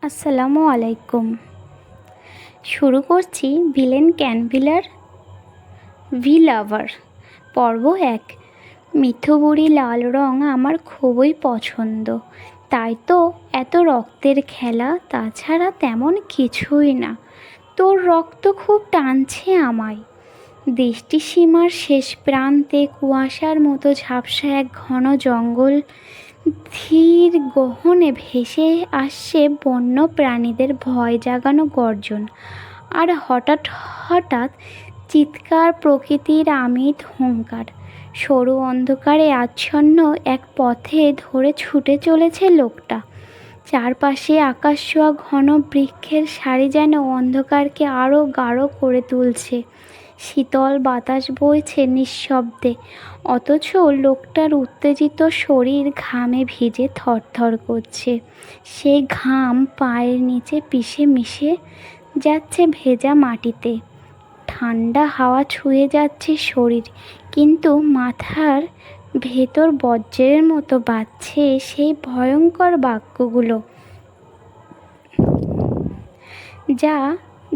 আসসালামু আলাইকুম। শুরু করছি ভিলেন ক্যানভিলার ভি লাভার পর্ব ১। মিঠুবুড়ি লাল রং আমার খুবই পছন্দ, তাই তো এত রক্তের খেলা। তাছাড়া তেমন কিছুই না। তোর রক্ত খুব টানছে আমায়। দৃষ্টিসীমার শেষ প্রান্তে কুয়াশার মতো ঝাপসা এক ঘন জঙ্গল। ধীর গহনে ভেসে আসছে বন্য প্রাণীদের ভয় জাগানো গর্জন, আর হঠাৎ হঠাৎ চিৎকার, প্রকৃতির আমিত হুংকার। সরু অন্ধকারে আচ্ছন্ন এক পথে ধরে ছুটে চলেছে লোকটা। চারপাশে আকাশ ছোঁয়া ঘন বৃক্ষের সারি যেন অন্ধকারকে আরও গাঢ় করে তুলছে। শীতল বাতাস বইছে নিঃশব্দে, অথচ লোকটার উত্তেজিত শরীর ঘামে ভিজে থরথর করছে। সেই ঘাম পায়ের নিচে মিশে যাচ্ছে ভেজা মাটিতে। ঠান্ডা হাওয়া ছুঁয়ে যাচ্ছে শরীর, কিন্তু মাথার ভেতর বজ্রের মতো বাজছে সেই ভয়ঙ্কর বাক্যগুলো, যা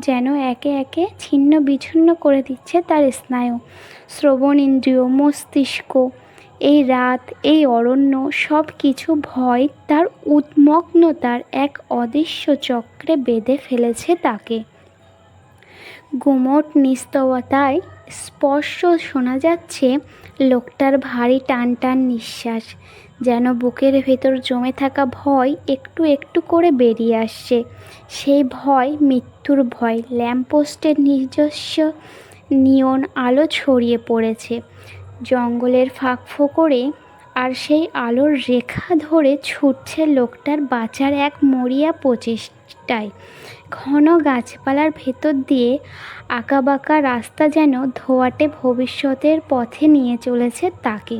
যেন একে একে ছিন্ন বিচ্ছিন্ন করে দিচ্ছে তার স্নায়ু, শ্রবণ ইন্দ্রিয়, মস্তিষ্ক। এই রাত, এই অরণ্য, সব কিছু ভয় তার উন্মত্ততার এক অদৃশ্য চক্রে বেঁধে ফেলেছে তাকে। গুমোট নিস্তবতায় স্পষ্ট শোনা যাচ্ছে লোকটার ভারী টান টান নিঃশ্বাস, যেন বুকের ভেতর জমে থাকা ভয় একটু একটু করে বেরিয়ে আসছে। সেই ভয় মৃত্যুর ভয়। ল্যাম্পপোস্টের নিজস্ব নিয়ন আলো ছড়িয়ে পড়েছে জঙ্গলের ফাঁক ফোকরে, আর সেই আলোর রেখা ধরে ছুটছে লোকটার বাঁচার এক মরিয়া প্রচেষ্টায়। ঘন গাছপালার ভেতর দিয়ে আঁকাবাঁকা রাস্তা যেন ধোঁয়াটে ভবিষ্যতের পথে নিয়ে চলেছে তাকে,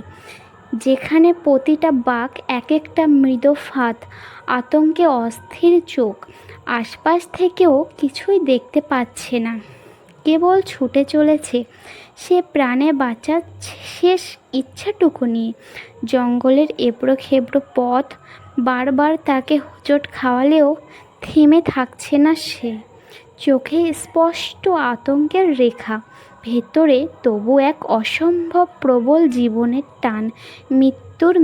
যেখানে প্রতিটা বাঁক এক একটা মৃদু ফাঁদ, আতঙ্কে অস্থির চোখ। আশপাশ থেকেও কিছুই দেখতে পাচ্ছে না, কেবল ছুটে চলেছে সে প্রাণে বাঁচার শেষ ইচ্ছাটুকু নিয়ে। জঙ্গলের এবড়ো খেবড়ো পথ বারবার তাকে হোঁচট খাওয়ালেও থেমে থাকছে না সে। চোখে স্পষ্ট আতঙ্কের রেখা, ভেতরে তবু এক অসম্ভব প্রবল জীবনের টান। মৃত্যুর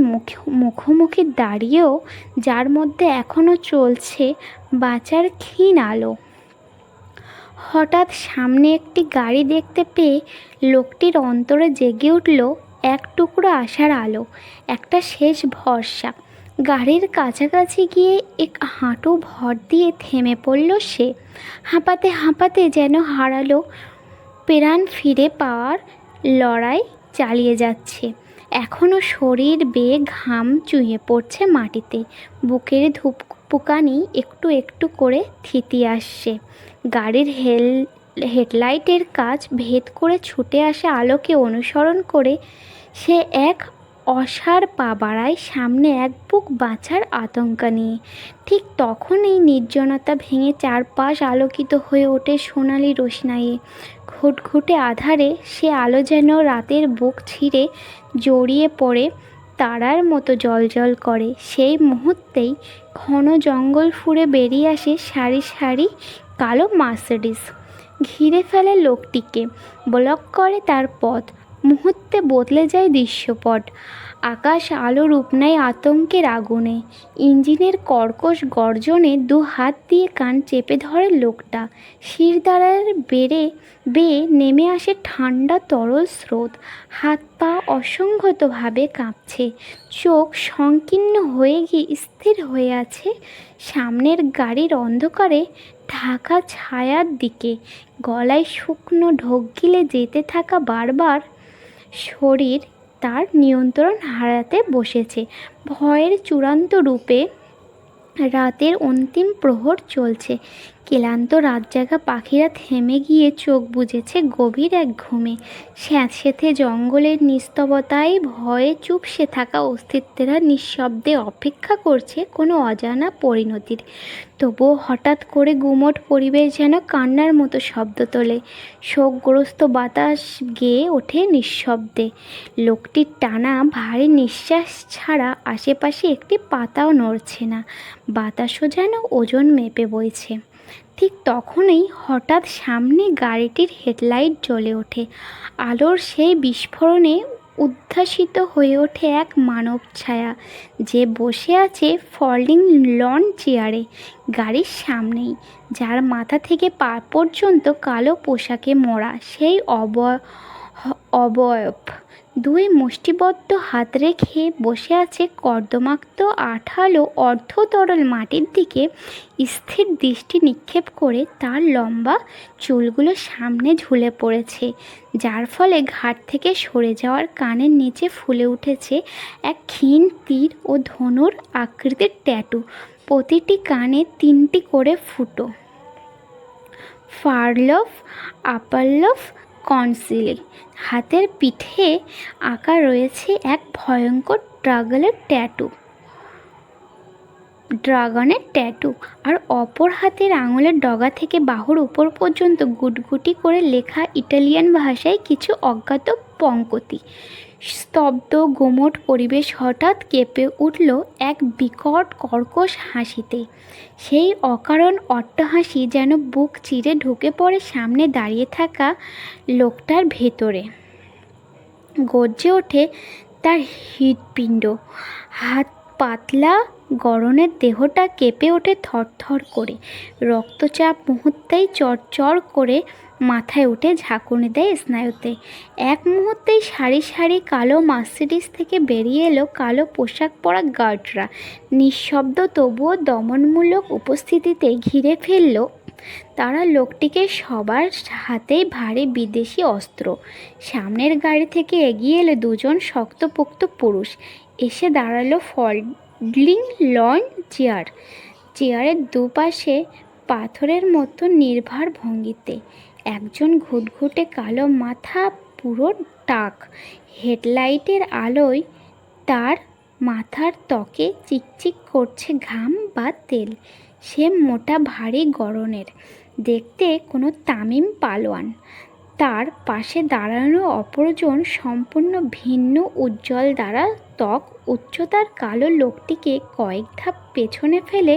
মুখোমুখি দাঁড়িয়েও যার মধ্যে এখনও চলছে বাঁচার ক্ষীণ আলো। হঠাৎ সামনে একটি গাড়ি দেখতে পেয়ে লোকটির অন্তরে জেগে উঠল এক টুকরো আশার আলো, একটা শেষ ভরসা। গাড়ির কাছাকাছি গিয়ে এক হাঁটু ভর দিয়ে থেমে পড়ল সে। হাঁপাতে হাঁপাতে যেন হারালো প্রাণ ফিরে পাওয়ার লড়াই চালিয়ে যাচ্ছে। এখনও শরীর বেয়ে ঘাম চুইয়ে পড়ছে মাটিতে, বুকের ধুকপুকানি একটু একটু করে থিতিয়ে আসছে। গাড়ির হেডলাইটের কাচ ভেদ করে ছুটে আসা আলোকে অনুসরণ করে সে এক অসাড় পা বাড়ায় সামনে, এক বুক বাঁচার আতঙ্ক নিয়ে। ঠিক তখনই নির্জনতা ভেঙে চারপাশ আলোকিত হয়ে ওঠে সোনালি রোশনাইয়ে। ঘুটঘুটে আধারে সে আলো যেন রাতের বুক ছিঁড়ে জড়িয়ে পড়ে তারার মতো জ্বলজ্বল করে। সেই মুহূর্তেই ঘন জঙ্গল ফুঁড়ে বেরিয়ে আসে সারি সারি কালো মার্সিডিজ, ঘিরে ফেলে লোকটিকে, ব্লক করে তার পথ। মুহূর্তে বদলে যায় দৃশ্যপট। আকাশ আলো রূপ নেয় আতঙ্কের আগুনে। ইঞ্জিনের কর্কশ গর্জনে দু হাত দিয়ে কান চেপে ধরে লোকটা। শিরদাঁড়ার বেয়ে নেমে আসে ঠান্ডা তরল স্রোত। হাত পা অসংহতভাবে কাঁপছে, চোখ সংকীর্ণ হয়ে গিয়ে স্থির হয়ে আছে সামনের গাড়ির অন্ধকারে ঢাকা ছায়ার দিকে। গলায় শুকনো ঢোক গিলে যেতে থাকা বারবার শরীর তার নিয়ন্ত্রণ হারাতে বসেছে। ভয়ের চূড়ান্ত রূপে রাতের অন্তিম প্রহর চলছে, ক্লান্ত রাতজাগা পাখিরা থেমে গিয়ে চোখ বুজেছে গভীর এক ঘুমে। স্যাঁতসেঁতে জঙ্গলের নিস্তবতায় ভয়ে চুপসে থাকা অস্তিত্বেরা নিঃশব্দে অপেক্ষা করছে কোনো অজানা পরিণতির। তবুও হঠাৎ করে গুমোট পরিবেশ যেন কান্নার মতো শব্দ তোলে। শোকগ্রস্ত বাতাস গেয়ে ওঠে নিঃশব্দে। লোকটির টানা ভারী নিঃশ্বাস ছাড়া আশেপাশে একটি পাতাও নড়ছে না। বাতাসও যেন ওজন মেপে বইছে। ঠিক তখনই হঠাৎ সামনে গাড়িটির হেডলাইট জ্বলে ওঠে। আলোর সেই বিস্ফোরণে উদ্ভাসিত হয়ে ওঠে এক মানব ছায়া, যে বসে আছে ফল্ডিং লন চেয়ারে গাড়ির সামনেই, যার মাথা থেকে পা পর্যন্ত কালো পোশাকে মোড়া। সেই অবয়ব দুই মুষ্টিবদ্ধ হাত রেখে বসে আছে কর্দমাক্ত আঠালো অর্ধতরল মাটির দিকে স্থির দৃষ্টি নিক্ষেপ করে। তার লম্বা চুলগুলো সামনে ঝুলে পড়েছে, যার ফলে ঘাট থেকে সরে যাওয়ার কানের নিচে ফুলে উঠেছে এক ক্ষীণ তীর ও ধনুর আকৃতির ট্যাটু। প্রতিটি কানে 3টি করে ফুটো। ফারলভ, আপারলভ, কনসিলে। হাতের পিঠে আঁকা রয়েছে এক ভয়ঙ্কর ড্রাগনের ট্যাটু, আর অপর হাতের আঙুলের ডগা থেকে বাহুর উপর পর্যন্ত গুটগুটি করে লেখা ইটালিয়ান ভাষায় কিছু অজ্ঞাত পঙ্কতি। স্তব্ধ গুমোট পরিবেশ হঠাৎ কেঁপে উঠল এক বিকট কর্কশ হাসিতে। সেই অকারণ অট্টহাসি যেন বুক চিরে ঢুকে পড়ে সামনে দাঁড়িয়ে থাকা লোকটার ভেতরে। গর্জে ওঠে তার হৃৎপিণ্ড। হাত পাতলা গড়নের দেহটা কেঁপে ওঠে থরথর করে। রক্তচাপ মুহূর্তেই চড়চড় করে মাথায় উঠে ঝাঁকুনি দেয় স্নায়ুতে। এক মুহূর্তেই সারি সারি কালো মার্সিডিস থেকে বেরিয়ে এলো কালো পোশাক পরা গার্ডরা। নিঃশব্দ তবুও দমনমূলক উপস্থিতিতে ঘিরে ফেলল তারা লোকটিকে। সবার হাতেই ভারী বিদেশি অস্ত্র। সামনের গাড়ি থেকে এগিয়ে এলো দুজন শক্তপোক্ত পুরুষ। এসে দাঁড়ালো ফল্ডিং লন চেয়ারের দুপাশে পাথরের মতো নির্ভার ভঙ্গিতে। একজন ঘুটঘুটে কালো মাথা, পুরো টাক। হেডলাইটের আলোয় তার মাথার ত্বকে চিকচিক করছে ঘাম বা তেল। সে মোটা ভারী গড়নের, দেখতে কোনো তামিম পালোয়ান। তার পাশে দাঁড়ানো অপরজন সম্পূর্ণ ভিন্ন উজ্জ্বল দ্বারা ত্বক উচ্চতার কালো লোকটিকে কয়েক ধাপ পেছনে ফেলে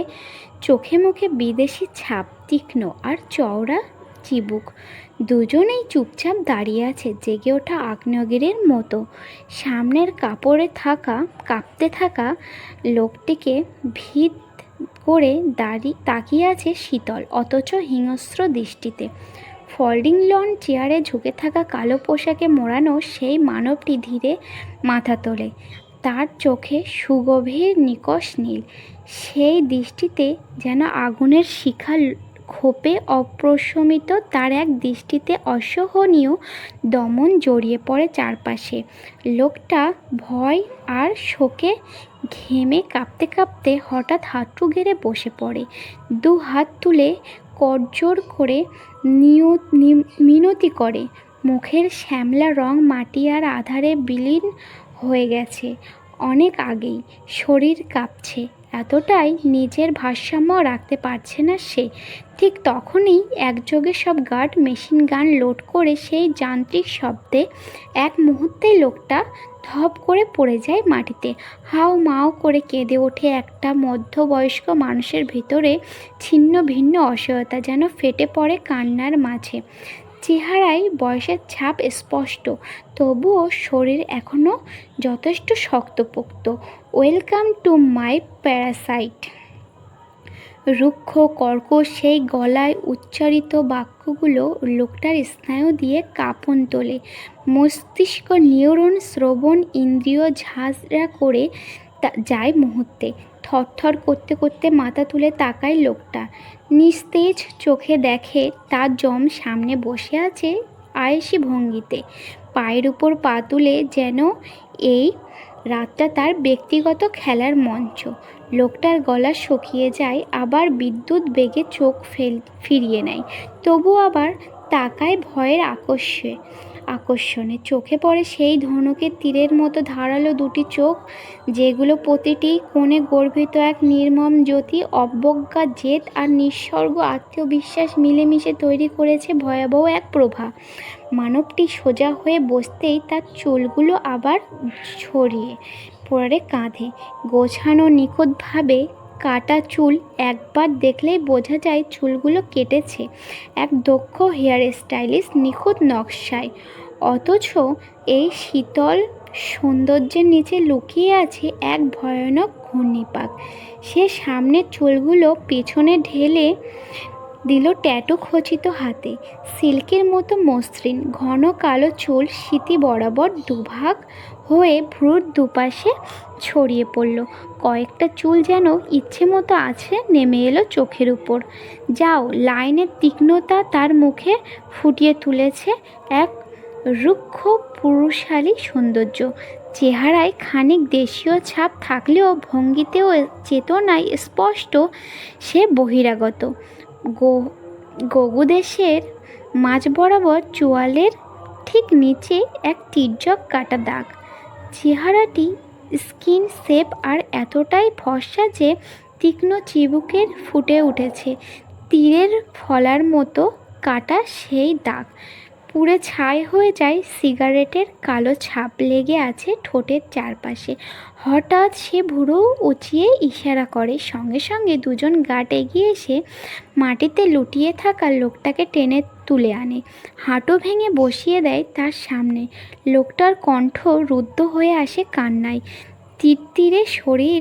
চোখে মুখে বিদেশি ছাপ, তীক্ষ্ণ আর চওড়া চিবুক। দুজনেই চুপচাপ দাঁড়িয়ে আছে জেগে ওঠা আগ্নেয়গিরির মতো। সামনের কাঁপতে থাকা লোকটিকে ভিত করে তাকিয়ে আছে শীতল অথচ হিংস্র দৃষ্টিতে। ফল্ডিং লন চেয়ারে ঝুঁকে থাকা কালো পোশাকে মোড়ানো সেই মানবটি ধীরে মাথা তোলে। তার চোখে সুগভীর নিকষ নীল। সেই দৃষ্টিতে যেন আগুনের শিখা ক্ষোভে অপ্রশমিত। তার এক দৃষ্টিতে অসহনীয় দমন জড়িয়ে পড়ে চারপাশে। লোকটা ভয় আর শোকে ঘেমে কাঁপতে কাঁপতে হঠাৎ হাঁটু গেড়ে বসে পড়ে। 2 হাত তুলে করজোড় করে মিনতি করে। মুখের শ্যামলা রং মাটি আর আধারে বিলীন হয়ে গেছে অনেক আগেই। শরীর কাঁপছে এতটাই নিজের ভারসাম্য রাখতে পারছে না সে। ঠিক তখনই একযোগে সব গার্ড মেশিন গান লোড করে সেই যান্ত্রিক শব্দে এক মুহূর্তেই লোকটা ধপ করে পড়ে যায় মাটিতে। হাউ মাউ করে কেঁদে ওঠে একটা মধ্যবয়স্ক মানুষের ভিতরে ছিন্ন ভিন্ন অসহায়তা যেন ফেটে পড়ে কান্নার মাঝে। চেহারায় বয়সের ছাপ স্পষ্ট, তবুও শরীর এখনও যথেষ্ট শক্তপোক্ত। Welcome to my Parasite. রুক্ষ কর্কশ সেই গলায় উচ্চারিত বাক্যগুলো লোকটার স্নায়ু দিয়ে কাঁপন তোলে। মস্তিষ্ক নিউরন শ্রবণ ইন্দ্রিয় ঝাঁঝরা করে যায় মুহূর্তে। থরথর করতে করতে মাথা তুলে তাকায় লোকটা। নিস্তেজ চোখে দেখে তার যম সামনে বসে আছে আয়েশি ভঙ্গিতে, পায়ের উপর পা তুলে, যেন এই রাতটা তার ব্যক্তিগত খেলার মঞ্চ। লোকটার গলা শুকিয়ে যায়, আবার বিদ্যুৎ বেগে চোখ ফিরিয়ে নেয়, তবু আবার তাকায় ভয়ের আকর্ষণে। চোখে পড়ে সেই ধনুকের তীরের মতো ধারালো দুটি চোখ, যেগুলো প্রতিটি কোণে গর্বিত এক নির্মম জ্যোতি, অবজ্ঞা, জেদ আর নিঃস্বর্গ আত্মবিশ্বাস মিলেমিশে তৈরি করেছে ভয়াবহ এক প্রভা। মানবটি সোজা হয়ে বসতেই তার চুলগুলো আবার ছড়িয়ে পড়ে কাঁধে, গোছানো নিখুঁতভাবে কাটা চুল। একবার দেখলেই বোঝা যায় চুলগুলো কেটেছে এক দক্ষ হেয়ার স্টাইলিস্ট নিখুঁত নকশায়। অথচ এই শীতল সৌন্দর্যের নিচে লুকিয়ে আছে এক ভয়ানক ঘূর্ণিপাক। সে সামনের চুলগুলো পেছনে ঢেলে দিল ট্যাটু খচিত হাতে। সিল্কের মতো মসৃণ ঘন কালো চুল সিঁথি বরাবর দুভাগ হয়ে ভ্রুর দুপাশে ছড়িয়ে পড়ল। কয়েকটা চুল যেন ইচ্ছে মতো আছে নেমে এলো চোখের উপর। যাও লাইনের তীক্ষ্ণতা তার মুখে ফুটিয়ে তুলেছে এক রুক্ষ পুরুষালী সৌন্দর্য। চেহারায় খানিক দেশীয় ছাপ থাকলেও ভঙ্গিতে ও চেতনায় স্পষ্ট সে বহিরাগত। গগুদেশের মাঝ বরাবর চোয়ালের ঠিক নিচে এক তির্যক কাটা দাগ। চেহারাটি স্কিন শেপ আর এতটাই ফর্সা যে তীক্ষ্ণ চিবুকের ফুটে উঠেছে তীরের ফলার মতো কাটা সেই দাগ। পুড়ে ছাই হয়ে যায়। সিগারেটের কালো ছাপ লেগে আছে ঠোঁটের চারপাশে। হঠাৎ সে ভুরু উঁচিয়ে ইশারা করে। সঙ্গে সঙ্গে দুজন গার্ড এগিয়ে এসে মাটিতে লুটিয়ে থাকা লোকটাকে টেনে তুলে আনে, হাঁটু ভেঙে বসিয়ে দেয় তার সামনে। লোকটার কণ্ঠ রুদ্ধ হয়ে আসে কান্নায়। তীরে শরীর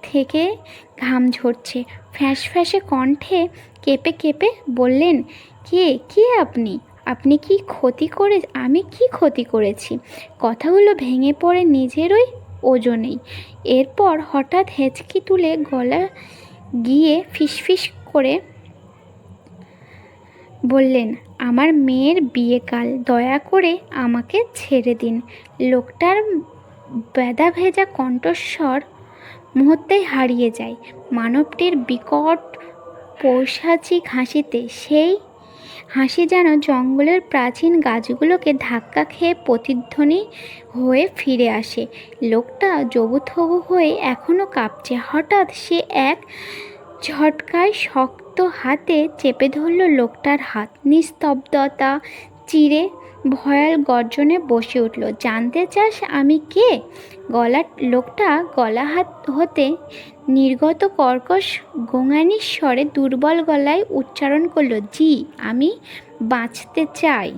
থেকে ঘাম ঝরছে। ফ্যাঁসে কণ্ঠে কেঁপে কেঁপে বললেন, কে আপনি? আপনি কি ক্ষতি করে? আমি কি ক্ষতি করেছি? কথাগুলো ভেঙে পড়ে নিজেরই ওজনেই। এরপর হঠাৎ হেঁচকি তুলে গলা গিয়ে ফিসফিস করে বললেন, আমার মেয়ের বিয়ে কাল, দয়া করে আমাকে ছেড়ে দিন। লোকটার ব্যথা ভেজা কণ্ঠস্বর মুহূর্তেই হারিয়ে যায় মানবটির বিকট পৈশাচিক হাসিতে। সেই হাসি যেন জঙ্গলের প্রাচীন গাছগুলোকে ধাক্কা খেয়ে প্রতিধ্বনি হয়ে ফিরে আসে। লোকটা জবুথবু হয়ে এখনও কাঁপছে। হঠাৎ সে এক ঝটকায় শক্ত হাতে চেপে ধরল লোকটার হাত। নিস্তব্ধতা চিরে ভয়াল গর্জনে বসে উঠল, জানতে চাস আমি কে? লোকটা গলা হতে নির্গত কর্কশ গোঙানির স্বরে দুর্বল গলায় উচ্চারণ করল, জি, আমি বাঁচতে চাই।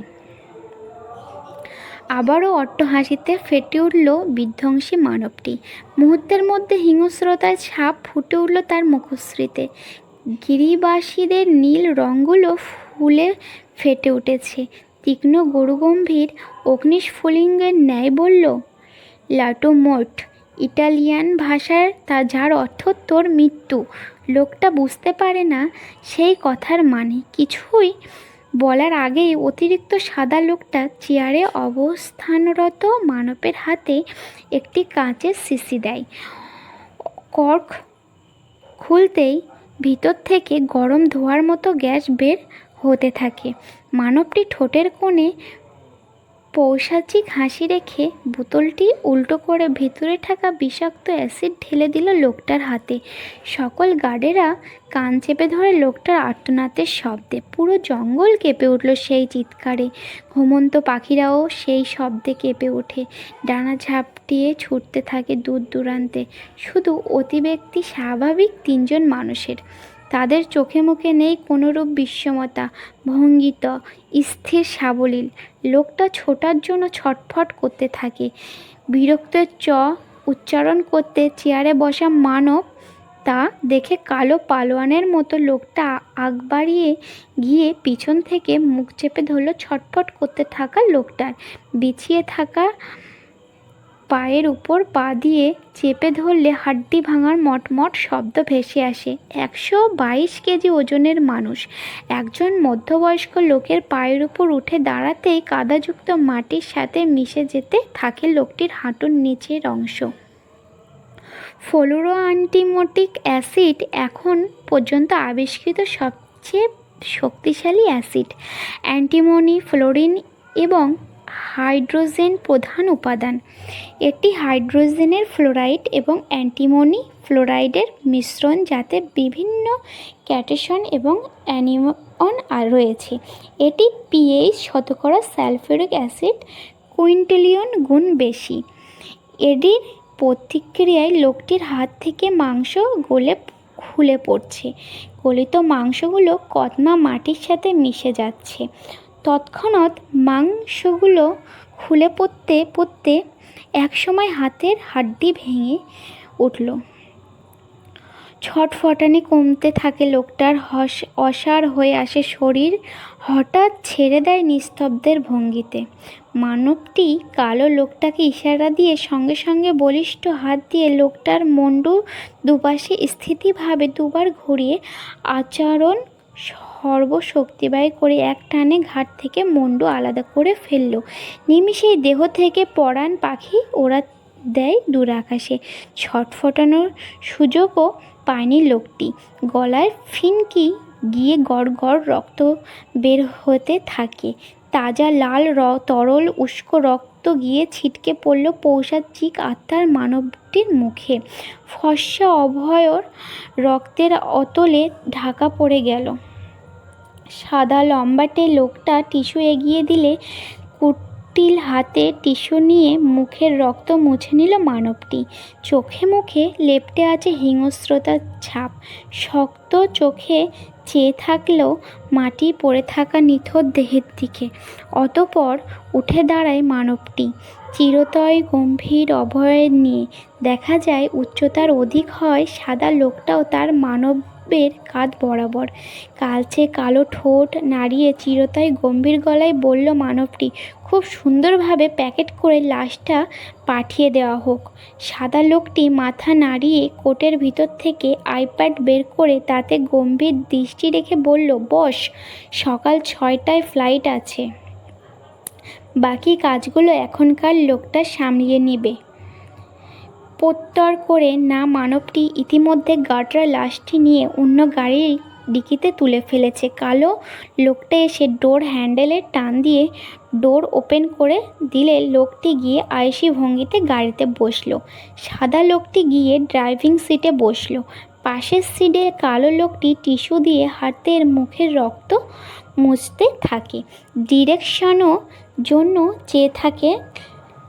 আবারও অট্টহাসিতে ফেটে উঠল বিধ্বংসী মানবটি। মুহূর্তের মধ্যে হিংস্রতার ছাপ ফুটে উঠল তার মুখশ্রীতে। গিরিবাসীদের নীল রঙগুলো ফুলে ফেটে উঠেছে। তীক্ষ্ণ গরুগম্ভীর অগ্নিস্ফুলিঙ্গের ন্যায় বলল, লাটো মোর্ট, ইটালিয়ান ভাষার যার অর্থ তোর মৃত্যু। লোকটা বুঝতে পারে না সেই কথার মানে। কিছুই বলার আগেই অতিরিক্ত সাদা লোকটা চেয়ারে অবস্থানরত মানবের হাতে একটি কাঁচের শিশি দেয়। কর্ক খুলতেই ভিতর থেকে গরম ধোঁয়ার মতো গ্যাস বের হতে থাকে। মানবটি ঠোঁটের কোণে পৈশাচিক হাসি রেখে বোতলটি উল্টো করে ভিতরে থাকা বিষাক্ত অ্যাসিড ঢেলে দিল লোকটার হাতে। সকল গার্ডেরা কান চেপে ধরে লোকটার আর্তনাদের শব্দে। পুরো জঙ্গল কেঁপে উঠল সেই চিৎকারে। ঘুমন্ত পাখিরাও সেই শব্দে কেঁপে ওঠে, ডানা ঝাপটিয়ে ছুটতে থাকে দূর দূরান্তে। শুধু অতিব্যক্তি স্বাভাবিক তিনজন মানুষের। তাদের চোখে মুখে নেই কোনোরূপ বিস্ময়তা, ভঙ্গিত স্থির সাবলীল। লোকটা ছোটার জন্য ছটফট করতে থাকে। বিরক্তের উচ্চারণ করতে চেয়ারে বসা মানব তা দেখে কালো পালোয়ানের মতো লোকটা আগ বাড়িয়ে গিয়ে পিছন থেকে মুখ চেপে ধরল ছটফট করতে থাকা লোকটার। বিছিয়ে থাকা পায়ের উপর পা দিয়ে চেপে ধরলে হাড্ডি ভাঙার মটমট শব্দ ভেসে আসে। 122 কেজি ওজনের মানুষ একজন মধ্যবয়স্ক লোকের পায়ের উপর উঠে দাঁড়াতেই কাদাযুক্ত মাটির সাথে মিশে যেতে থাকে লোকটির হাঁটুর নিচের অংশ। ফ্লোরো অ্যান্টিমোটিক অ্যাসিড এখন পর্যন্ত আবিষ্কৃত সবচেয়ে শক্তিশালী অ্যাসিড। অ্যান্টিমনি, ফ্লোরিন এবং হাইড্রোজেন প্রধান উপাদান। এটি হাইড্রোজেনের ফ্লোরাইড এবং অ্যান্টিমনি ফ্লোরাইডের মিশ্রণ, যাতে বিভিন্ন ক্যাটায়ন এবং অ্যানিয়ন রয়েছে। এটি পিএইচ শতকরা সালফিউরিক অ্যাসিড কুইন্টিলিয়ন গুণ বেশি। এটির প্রতিক্রিয়ায় লোকটির হাত থেকে মাংস খুলে পড়ছে। গলিত মাংসগুলো কদমা মাটির সাথে মিশে যাচ্ছে। তৎক্ষণাৎ মাংসগুলো খুলে পড়তে পড়তে একসময় হাতের হাড্ডি ভেঙে উঠল। ছটফটানি কমতে থাকে লোকটার, অসাড় হয়ে আসে শরীর, হঠাৎ ছেড়ে দেয় নিস্তব্ধের ভঙ্গিতে। মানবটি কালো লোকটাকে ইশারা দিয়ে সঙ্গে সঙ্গে বলিষ্ঠ হাত দিয়ে লোকটার মুন্ডু দুপাশে স্থিতিভাবে দুবার ঘুরিয়ে আচরণ সর্বশক্তি ব্যয় করে এক টানে ঘাট থেকে মুন্ডু আলাদা করে ফেলল। নিমিষেই দেহ থেকে পরাণ পাখি ওড়া দেয় দূর আকাশে। ছটফটানোর সুযোগও পায়নি লোকটি। গলায় ফিনকি গিয়ে গড় গড় রক্ত বের হতে থাকে। তাজা লাল তরল উষ্ণ রক্ত গিয়ে ছিটকে পড়ল পৌষাচিক আত্মার মানবটির মুখে। ফর্সা অভয়র রক্তের অতলে ঢাকা পড়ে গেল। সাদা লম্বাটে লোকটা টিস্যু এগিয়ে দিলে কুটিল হাতে টিস্যু নিয়ে মুখের রক্ত মুছে নিল মানবটি। চোখে মুখে লেপ্টে আছে হিংস্রতার ছাপ। শক্ত চোখে চেয়ে থাকলেও মাটি পড়ে থাকা নিথর দেহের দিকে। অতঃপর উঠে দাঁড়ায় মানবটি, চিরতয় গম্ভীর অভয় নিয়ে। দেখা যায় উচ্চতার অধিক হয় সাদা লোকটাও তার মানবের কাঁধ বরাবর। কালচে কালো ঠোঁট নাড়িয়ে চিরতয় গম্ভীর গলায় বলল মানবটি, খুব সুন্দরভাবে প্যাকেট করে লাশটা পাঠিয়ে দেওয়া হোক। সাদা লোকটি মাথা নাড়িয়ে কোটের ভিতর থেকে আইপ্যাড বের করে তাতে গম্ভীর দৃষ্টি রেখে বলল, বস, সকাল 6টায় ফ্লাইট আছে। বাকি কাজগুলো এখনকার লোকটা সামলিয়ে নেবে। প্রত্যর করে না মানবটি ইতিমধ্যে গার্ডরা লাশটি নিয়ে অন্য গাড়ির ডিকিতে তুলে ফেলেছে। কালো লোকটা এসে ডোর হ্যান্ডেলে টান দিয়ে ডোর ওপেন করে দিলে লোকটি গিয়ে আয়েসি ভঙ্গিতে গাড়িতে বসলো। সাদা লোকটি গিয়ে ড্রাইভিং সিটে বসলো। পাশের সিটে কালো লোকটি টিস্যু দিয়ে হাতের মুখের রক্ত মুছতে থাকে। ডিরেকশনও জন্য চেয়ে থাকে।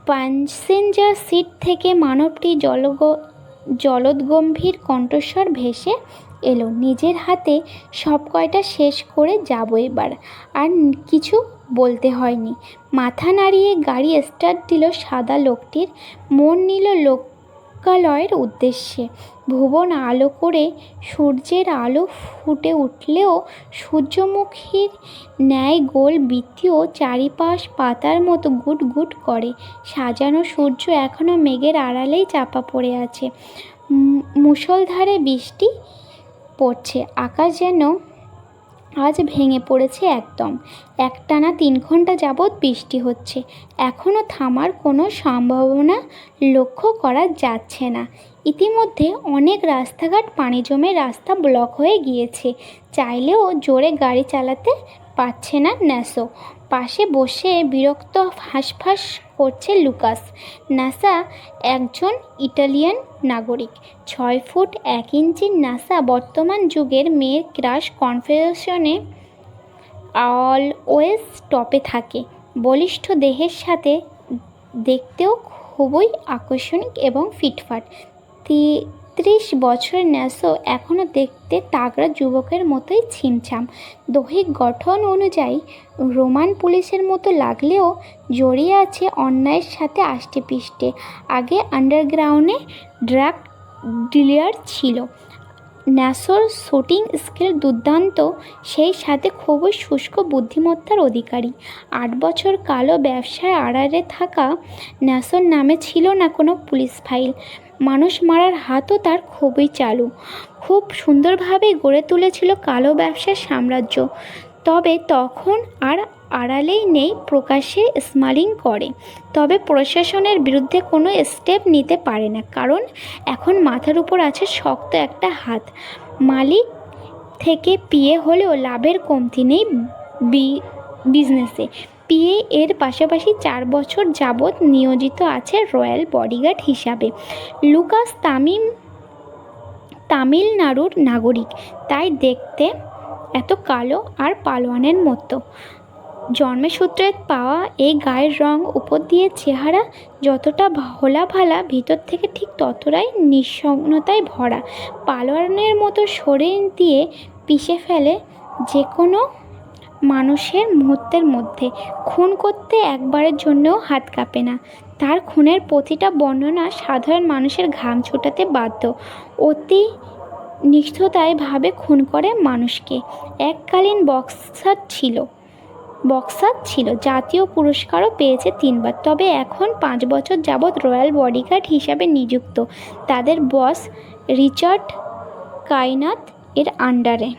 প্যাসেঞ্জার সিট থেকে মানবটি জলদগম্ভীর কণ্ঠস্বর ভেসে এলো, নিজের হাতে সব কয়টা শেষ করে যাব এবার। আর কিছু বলতে হয়নি। মাথা নাড়িয়ে গাড়ি স্টার্ট দিল সাদা লোকটির। মন নিল লোকালয়ের উদ্দেশ্যে। ভুবন আলো করে সূর্যের আলো ফুটে উঠলেও সূর্যমুখীর ন্যায় গোল বৃত্তীয় চারিপাশ পাতার মতো গুট গুট করে। সাজানো সূর্য এখনও মেঘের আড়ালেই চাপা পড়ে আছে। মুষলধারে বৃষ্টি পড়ছে। আকাশ যেন আজ ভেঙে পড়েছে একদম। একটানা 3 ঘন্টা যাবৎ বৃষ্টি হচ্ছে। এখনও থামার কোনো সম্ভাবনা লক্ষ্য করা যাচ্ছে না। ইতিমধ্যে অনেক রাস্তাঘাট পানি জমে রাস্তা ব্লক হয়ে গিয়েছে। চাইলেও জোরে গাড়ি চালাতে পারছে না ন্যাসো। পাশে বসে বিরক্ত হাঁসফাঁস করছে লুকাস। নাসা একজন ইটালিয়ান নাগরিক। 6 ফুট 1 ইঞ্চির নাসা বর্তমান যুগের মেয়ের ক্রাশ কনফেশনে অলওয়েজ টপে থাকে। বলিষ্ঠ দেহের সাথে দেখতেও খুবই আকর্ষণীয় এবং ফিটফাট। 33 বছরের ন্যাসো এখনও দেখতে তাগড়া যুবকের মতোই ছিমছাম। দৈহিক গঠন অনুযায়ী রোমান পুলিশের মতো লাগলেও জড়িয়ে আছে অন্যায়ের সাথে আষ্টেপৃষ্ঠে। আগে আন্ডারগ্রাউন্ডে ড্রাগ ডিলার ছিল। ন্যাসোর শুটিং স্কিল দুর্দান্ত, সেই সাথে খুবই শুষ্ক বুদ্ধিমত্তার অধিকারী। 8 বছর কালো ব্যবসায় আড়ালে থাকা ন্যাসোর নামে ছিল না কোনো পুলিশ ফাইল। মানুষ মারার হাতও তার খুবই চালু। খুব সুন্দরভাবে গড়ে তুলেছিল কালো ব্যবসার সাম্রাজ্য। তবে তখন আর আড়ালেই নেই, প্রকাশ্যে স্মাগলিং করে, তবে প্রশাসনের বিরুদ্ধে কোনো স্টেপ নিতে পারে না, কারণ এখন মাথার উপর আছে শক্ত একটা হাত। মালিক থেকে পিএ হলেও লাভের কমতি নেই বিজনেসে। পিএ এর পাশাপাশি 4 বছর যাবৎ নিয়োজিত আছে রয়্যাল বডিগার্ড হিসাবে। লুকাস তামিলনাড়ুর নাগরিক, তাই দেখতে এত কালো আর পালোয়ানের মতো। জন্মসূত্রে পাওয়া এই গায়ের রং, উপর দিয়ে চেহারা যতটা ভোলাভালা, ভিতর থেকে ঠিক ততটাই নিঃসঙ্গতায় ভরা। পালোয়ানের মতো শরীর দিয়ে পিষে ফেলে যে কোনো মানুষের মুহূর্তের মধ্যে। খুন করতে একবারের জন্যও হাত কাঁপে না। তার খুনের প্রতিটা বর্ণনা সাধারণ মানুষের ঘাম ছোটাতে বাধ্য। অতি নিষ্ঠুরতায় ভাবে খুন করে মানুষকে। এককালীন বক্সার ছিল, জাতীয় পুরস্কারও পেয়েছে 3বার। তবে এখন 5 বছর যাবৎ রয়্যাল বডিগার্ড হিসাবে নিযুক্ত তাদের বস রিচার্ড কাইনাথ এর আন্ডারে।